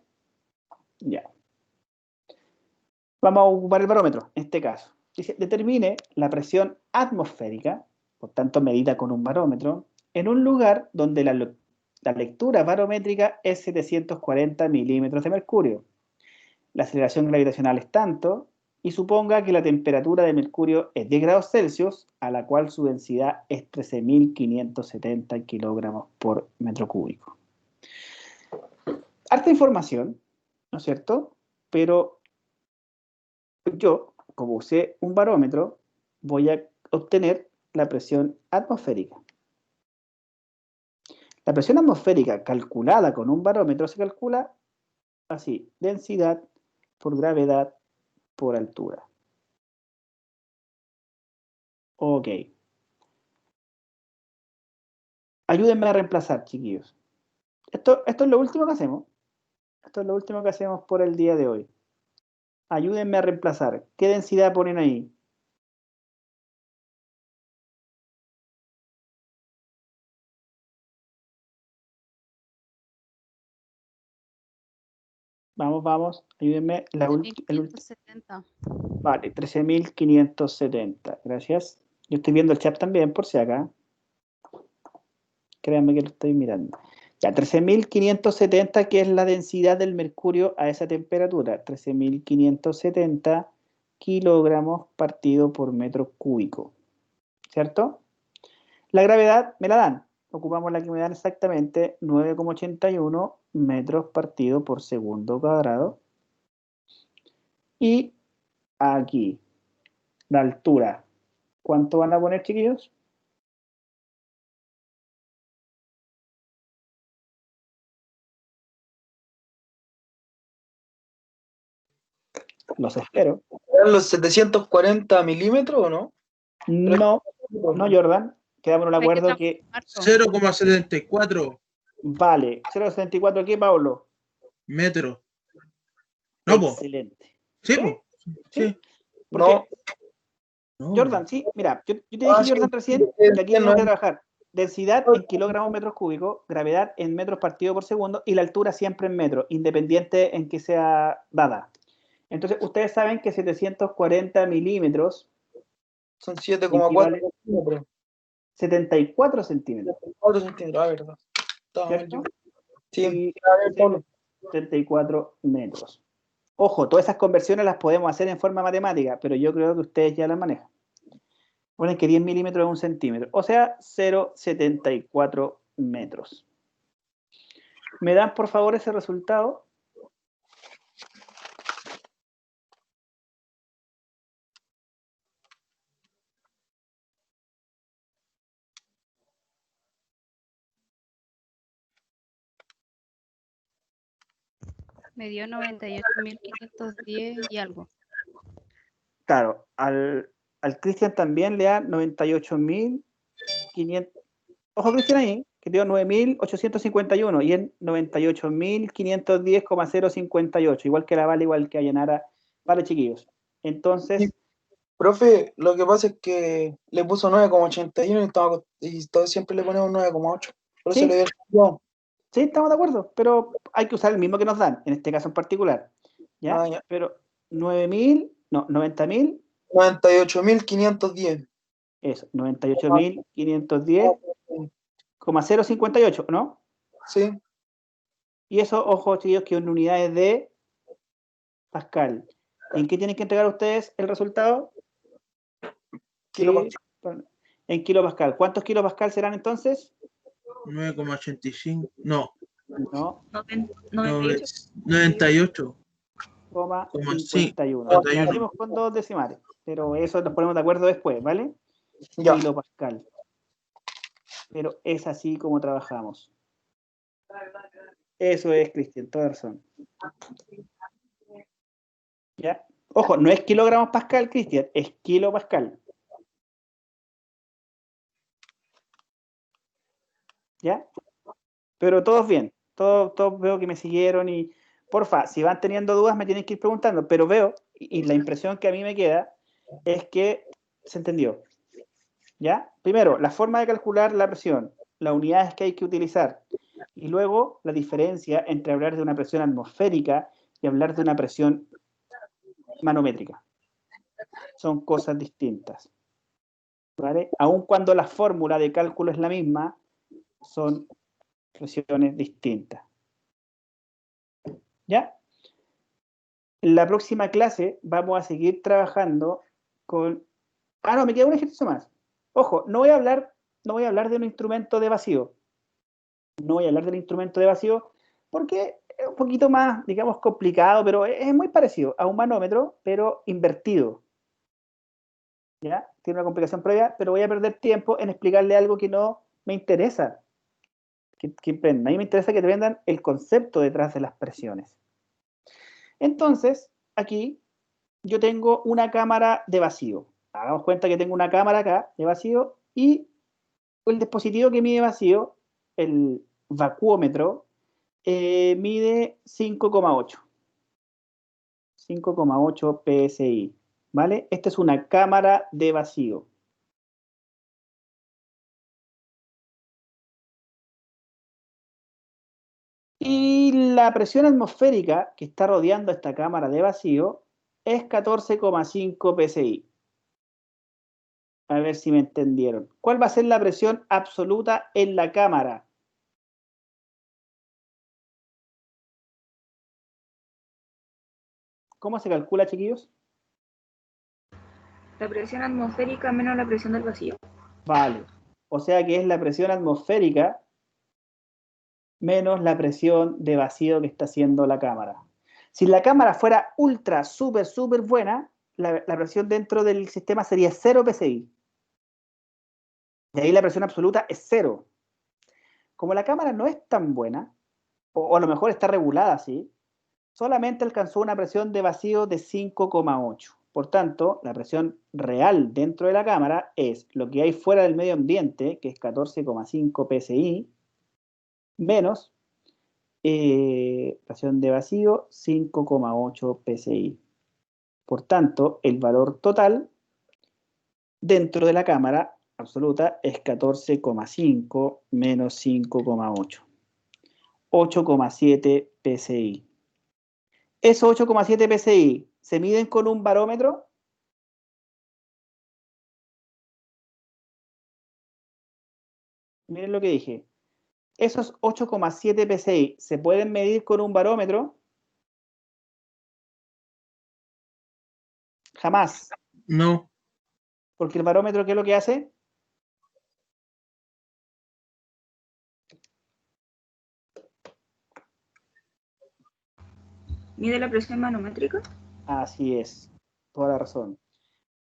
S1: Ya. Vamos a ocupar el barómetro, en este caso. Dice, determine la presión atmosférica, por tanto medida con un barómetro, en un lugar donde la lectura barométrica es 740 milímetros de mercurio. La aceleración gravitacional es tanto, y suponga que la temperatura de mercurio es 10 grados Celsius, a la cual su densidad es 13.570 kilogramos por metro cúbico. Harta información, ¿no es cierto? Pero yo, como usé un barómetro, voy a obtener la presión atmosférica. La presión atmosférica calculada con un barómetro se calcula así: densidad por gravedad por altura. Ok. Ayúdenme a reemplazar, chiquillos. Esto es lo último que hacemos. Esto es lo último que hacemos por el día de hoy. Ayúdenme a reemplazar. ¿Qué densidad ponen ahí? Vamos. Ayúdenme.
S7: 13.570.
S1: Vale, 13.570. Gracias. Yo estoy viendo el chat también, por si acá. Créanme que lo estoy mirando. Ya, 13.570, que es la densidad del mercurio a esa temperatura. 13.570 kilogramos partido por metro cúbico. ¿Cierto? La gravedad me la dan. Ocupamos la que me dan exactamente, 9,81 metros partido por segundo cuadrado. Y aquí, la altura. ¿Cuánto van a poner, chiquillos? Los espero.
S5: ¿Eran los 740 milímetros o no?
S1: No, Jordan. Quedamos en un
S7: Hay que
S1: acuerdo que
S7: transformar,
S3: 0,74
S1: vale. 0,64 ¿qué, Pablo?
S3: metros. No, po.
S1: Excelente.
S3: Sí,
S1: ¿Sí?
S3: po.
S1: ¿Sí?
S3: Sí.
S1: Porque,
S3: No.
S1: Jordan, sí, mira, yo te dije,
S5: Ah, sí.
S1: Jordan, recién que aquí
S5: No,
S1: tenemos que trabajar densidad en kilogramos metros cúbicos, gravedad en metros partido por segundo y la altura siempre en metros, independiente en que sea dada. Entonces, ustedes saben que 740 milímetros
S5: son 7,4
S1: equivale
S5: centímetros.
S1: 74 centímetros,
S5: 4 centímetros, verdad. Estaba mal
S1: ¿cierto?
S5: yo. Sí,
S1: Y
S5: está bien, Pablo.
S1: 74 metros. Ojo, todas esas conversiones las podemos hacer en forma matemática, pero yo creo que ustedes ya las manejan. Ponen que 10 milímetros es 1 centímetro, o sea, 0,74 metros. ¿Me dan, por favor, ese resultado?
S7: me dio 98.510 y algo.
S1: Claro, al Cristian también le da 98.500. Ojo, Cristian, ahí, que dio 9.851 y en 98.510,058, igual que la Vale, igual que a Yanara. Vale, chiquillos. Entonces,
S5: Sí. Profe, lo que pasa es que le puso 9,81 y todos siempre le ponemos 9,8. Por eso
S1: Sí.
S5: le dio el cambiado.
S1: sí, estamos de acuerdo, pero hay que usar el mismo que nos dan, en este caso en particular. ¿Ya?
S5: Ah, ya.
S1: Pero 90.000,
S5: 98.510.
S1: eso, 98.510,058, ¿no?
S5: Sí,
S1: Y eso, ojo, chicos, que en unidades de Pascal. ¿En qué tienen que entregar ustedes el resultado?
S5: kilopascal.
S1: En kilopascal. ¿Cuántos kilopascal serán entonces?
S3: 9,85. No.
S1: No,
S2: 98.
S1: 98,51.
S3: 51.
S1: Hacemos con dos decimales, pero eso nos ponemos de acuerdo después, ¿vale?
S5: Ya.
S1: Kilopascal. Pero es así como trabajamos. Eso es, Cristian, toda razón. ¿Ya? Ojo, no es kilogramos pascal, Cristian, es kilopascal. ¿Ya? Pero todos bien, todos veo que me siguieron y porfa, si van teniendo dudas me tienen que ir preguntando, pero veo, y la impresión que a mí me queda es que se entendió. ¿Ya? Primero, la forma de calcular la presión, las unidades que hay que utilizar, y luego la diferencia entre hablar de una presión atmosférica y hablar de una presión manométrica. Son cosas distintas. ¿Vale? Aun cuando la fórmula de cálculo es la misma, son presiones distintas. ¿Ya? En la próxima clase vamos a seguir trabajando con... Ah, no, me queda un ejercicio más. Ojo, no voy a hablar de un instrumento de vacío. No voy a hablar del instrumento de vacío porque es un poquito más, digamos, complicado, pero es muy parecido a un manómetro, pero invertido. ¿Ya? Tiene una complicación previa, pero voy a perder tiempo en explicarle algo que no me interesa. Que aprendan. A mí me interesa que te vendan el concepto detrás de las presiones. Entonces, aquí yo tengo una cámara de vacío. Hagamos cuenta que tengo una cámara acá de vacío y el dispositivo que mide vacío, el vacuómetro, mide 5,8. 5,8 PSI. ¿Vale? Esta es una cámara de vacío. Y la presión atmosférica que está rodeando esta cámara de vacío es 14,5 PSI. A ver si me entendieron. ¿Cuál va a ser la presión absoluta en la cámara? ¿Cómo se calcula, chiquillos?
S2: La presión atmosférica menos la presión del vacío.
S1: Vale. O sea que es la presión atmosférica menos la presión de vacío que está haciendo la cámara. Si la cámara fuera ultra, súper buena, la presión dentro del sistema sería 0 PSI. Y ahí la presión absoluta es 0. Como la cámara no es tan buena, o a lo mejor está regulada así, solamente alcanzó una presión de vacío de 5,8. Por tanto, la presión real dentro de la cámara es lo que hay fuera del medio ambiente, que es 14,5 PSI, menos presión de vacío 5,8 PSI. Por tanto, el valor total dentro de la cámara absoluta es 14,5 menos 5,8. 8,7 PSI. Esos 8,7 PSI se miden con un barómetro. Miren lo que dije. Esos 8,7 PSI se pueden medir con un barómetro. Jamás.
S3: No.
S1: Porque el barómetro, ¿qué es lo que hace?
S2: ¿Mide la presión manométrica?
S1: Así es. Toda la razón.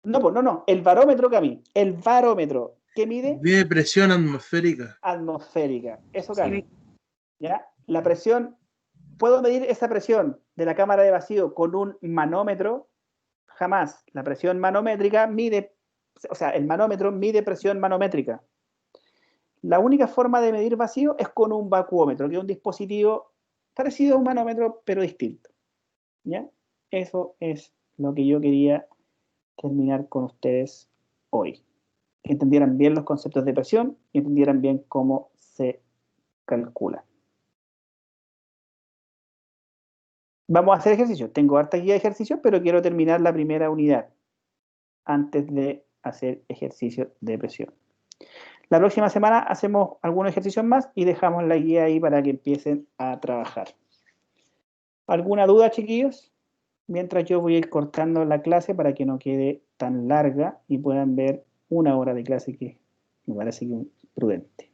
S1: No, pues no. El barómetro, Cami. El barómetro. ¿Qué mide?
S3: Mide presión atmosférica.
S1: Atmosférica. Eso, Cami.
S2: Sí.
S1: ¿Ya? La presión. ¿Puedo medir esa presión de la cámara de vacío con un manómetro? Jamás. La presión manométrica mide, o sea, el manómetro mide presión manométrica. La única forma de medir vacío es con un vacuómetro, que es un dispositivo parecido a un manómetro, pero distinto. ¿Ya? Eso es lo que yo quería terminar con ustedes hoy. Que entendieran bien los conceptos de presión y entendieran bien cómo se calcula. Vamos a hacer ejercicio. Tengo harta guía de ejercicio, pero quiero terminar la primera unidad antes de hacer ejercicio de presión. La próxima semana hacemos algunos ejercicios más y dejamos la guía ahí para que empiecen a trabajar. ¿Alguna duda, chiquillos? Mientras yo voy a ir cortando la clase para que no quede tan larga y puedan ver una hora de clase, que me parece que es prudente.